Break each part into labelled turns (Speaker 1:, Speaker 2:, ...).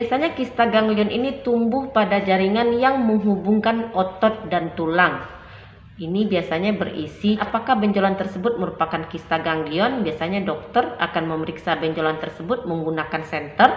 Speaker 1: Biasanya kista ganglion ini tumbuh pada jaringan yang menghubungkan otot dan tulang. Ini biasanya berisi apakah benjolan tersebut merupakan kista ganglion. Biasanya dokter akan memeriksa benjolan tersebut menggunakan senter.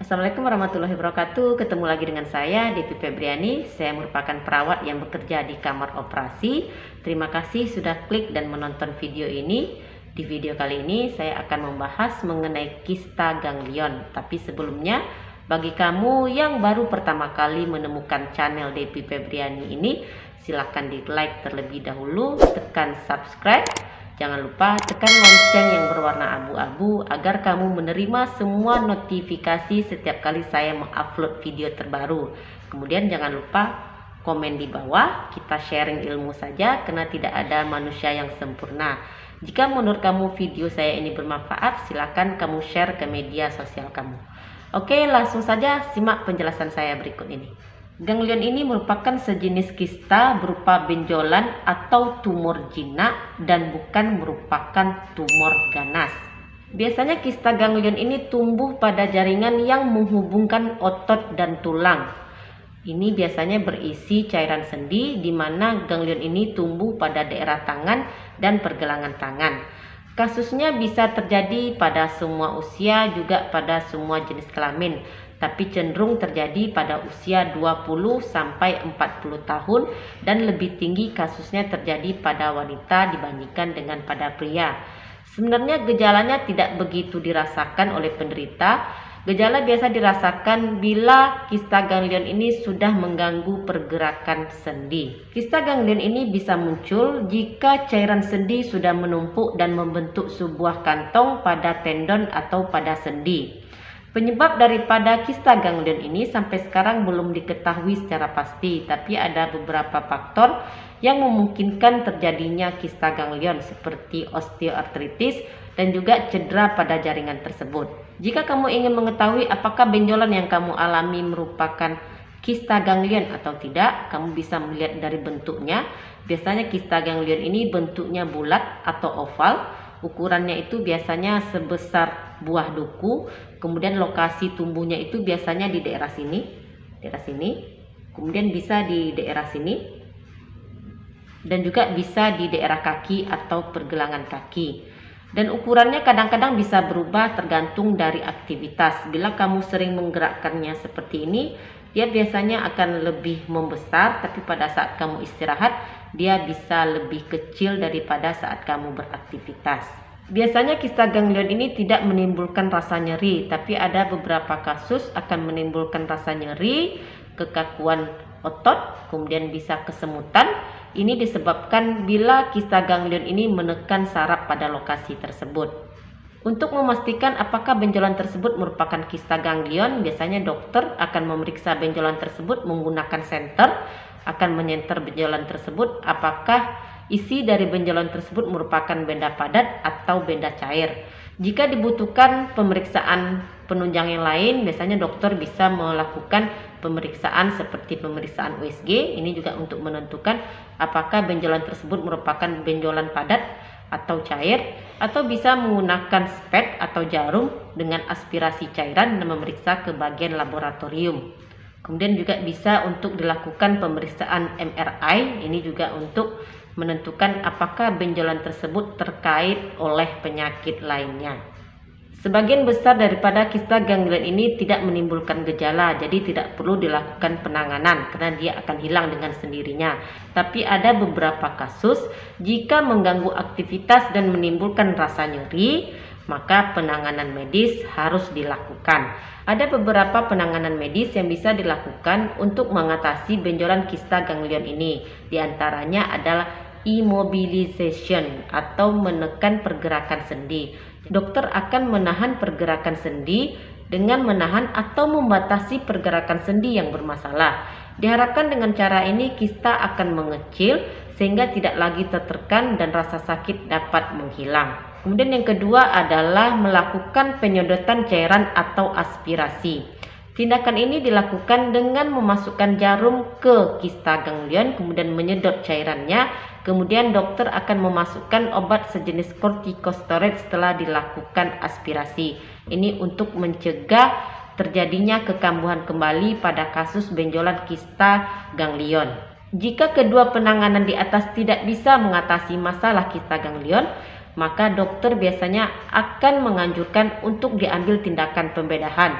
Speaker 1: Assalamualaikum warahmatullahi wabarakatuh. Ketemu lagi dengan saya Devi Febriani. Saya merupakan perawat yang bekerja di kamar operasi. Terima kasih sudah klik dan menonton video ini. Di video kali ini saya akan membahas mengenai kista ganglion. Tapi sebelumnya, bagi kamu yang baru pertama kali menemukan channel Devi Febriani ini, silahkan di like terlebih dahulu, tekan subscribe. Jangan lupa tekan lonceng yang berwarna abu-abu agar kamu menerima semua notifikasi setiap kali saya mengupload video terbaru. Kemudian jangan lupa komen di bawah, kita sharing ilmu saja karena tidak ada manusia yang sempurna. Jika menurut kamu video saya ini bermanfaat, silakan kamu share ke media sosial kamu. Oke, langsung saja simak penjelasan saya berikut ini. Ganglion ini merupakan sejenis kista berupa benjolan atau tumor jinak dan bukan merupakan tumor ganas. Biasanya kista ganglion ini tumbuh pada jaringan yang menghubungkan otot dan tulang. Ini biasanya berisi cairan sendi di mana ganglion ini tumbuh pada daerah tangan dan pergelangan tangan. Kasusnya bisa terjadi pada semua usia, juga pada semua jenis kelamin, tapi cenderung terjadi pada usia 20 sampai 40 tahun dan lebih tinggi kasusnya terjadi pada wanita dibandingkan dengan pada pria. Sebenarnya gejalanya tidak begitu dirasakan oleh penderita. Gejala biasa dirasakan bila kista ganglion ini sudah mengganggu pergerakan sendi. Kista ganglion ini bisa muncul jika cairan sendi sudah menumpuk dan membentuk sebuah kantong pada tendon atau pada sendi. Penyebab daripada kista ganglion ini sampai sekarang belum diketahui secara pasti, tapi ada beberapa faktor yang memungkinkan terjadinya kista ganglion seperti osteoartritis dan juga cedera pada jaringan tersebut. Jika kamu ingin mengetahui apakah benjolan yang kamu alami merupakan kista ganglion atau tidak, kamu bisa melihat dari bentuknya. Biasanya kista ganglion ini bentuknya bulat atau oval. Ukurannya itu biasanya sebesar buah duku. Kemudian lokasi tumbuhnya itu biasanya di daerah sini, kemudian bisa di daerah sini, dan juga bisa di daerah kaki atau pergelangan kaki. Dan ukurannya kadang-kadang bisa berubah tergantung dari aktivitas. Bila kamu sering menggerakkannya seperti ini, dia biasanya akan lebih membesar, tapi pada saat kamu istirahat, dia bisa lebih kecil daripada saat kamu beraktivitas. Biasanya kista ganglion ini tidak menimbulkan rasa nyeri, tapi ada beberapa kasus akan menimbulkan rasa nyeri, kekakuan otot, kemudian bisa kesemutan. Ini disebabkan bila kista ganglion ini menekan saraf pada lokasi tersebut. Untuk memastikan apakah benjolan tersebut merupakan kista ganglion, biasanya dokter akan memeriksa benjolan tersebut menggunakan senter, akan menyenter benjolan tersebut apakah isi dari benjolan tersebut merupakan benda padat atau benda cair. Jika dibutuhkan pemeriksaan penunjang yang lain, biasanya dokter bisa melakukan pemeriksaan seperti pemeriksaan USG. Ini juga untuk menentukan apakah benjolan tersebut merupakan benjolan padat atau cair, atau bisa menggunakan spet atau jarum dengan aspirasi cairan dan memeriksa ke bagian laboratorium. Kemudian juga bisa untuk dilakukan pemeriksaan MRI. Ini juga untuk menentukan apakah benjolan tersebut terkait oleh penyakit lainnya. Sebagian besar daripada kista ganglion ini tidak menimbulkan gejala, jadi tidak perlu dilakukan penanganan karena dia akan hilang dengan sendirinya. Tapi ada beberapa kasus jika mengganggu aktivitas dan menimbulkan rasa nyeri, maka penanganan medis harus dilakukan. Ada beberapa penanganan medis yang bisa dilakukan untuk mengatasi benjolan kista ganglion ini. Di antaranya adalah immobilization atau menekan pergerakan sendi. Dokter akan menahan pergerakan sendi dengan menahan atau membatasi pergerakan sendi yang bermasalah. Diharapkan dengan cara ini kista akan mengecil sehingga tidak lagi tertekan dan rasa sakit dapat menghilang. Kemudian yang kedua adalah melakukan penyedotan cairan atau aspirasi. Tindakan ini dilakukan dengan memasukkan jarum ke kista ganglion, kemudian menyedot cairannya. Kemudian dokter akan memasukkan obat sejenis kortikosteroid setelah dilakukan aspirasi. Ini untuk mencegah terjadinya kekambuhan kembali pada kasus benjolan kista ganglion. Jika kedua penanganan di atas tidak bisa mengatasi masalah kista ganglion, maka dokter biasanya akan menganjurkan untuk diambil tindakan pembedahan.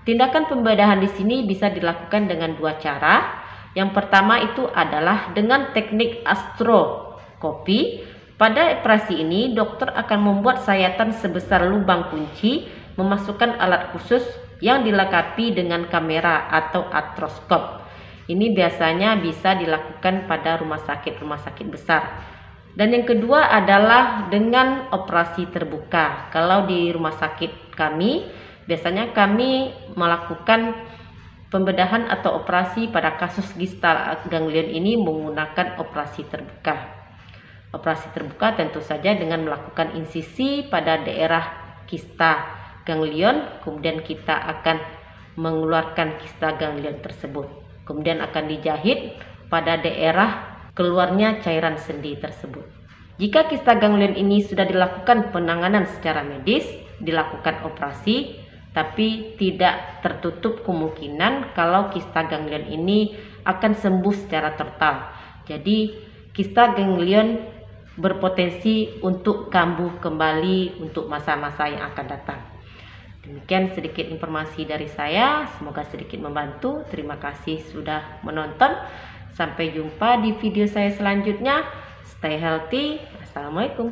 Speaker 1: Tindakan pembedahan di sini bisa dilakukan dengan dua cara. Yang pertama itu adalah dengan teknik astroskopi. Pada operasi ini, dokter akan membuat sayatan sebesar lubang kunci, memasukkan alat khusus yang dilengkapi dengan kamera atau artroskop. Ini biasanya bisa dilakukan pada rumah sakit besar. Dan yang kedua adalah dengan operasi terbuka. Kalau di rumah sakit kami, biasanya kami melakukan pembedahan atau operasi pada kasus kista ganglion ini menggunakan operasi terbuka. Operasi terbuka tentu saja dengan melakukan insisi pada daerah kista ganglion, kemudian kita akan mengeluarkan kista ganglion tersebut. Kemudian akan dijahit pada daerah keluarnya cairan sendi tersebut. Jika kista ganglion ini sudah dilakukan penanganan secara medis, dilakukan operasi, tapi tidak tertutup kemungkinan kalau kista ganglion ini akan sembuh secara total. Jadi kista ganglion berpotensi untuk kambuh kembali untuk masa-masa yang akan datang. Demikian sedikit informasi dari saya, semoga sedikit membantu. Terima kasih sudah menonton. Sampai jumpa di video saya selanjutnya. Stay healthy. Assalamualaikum.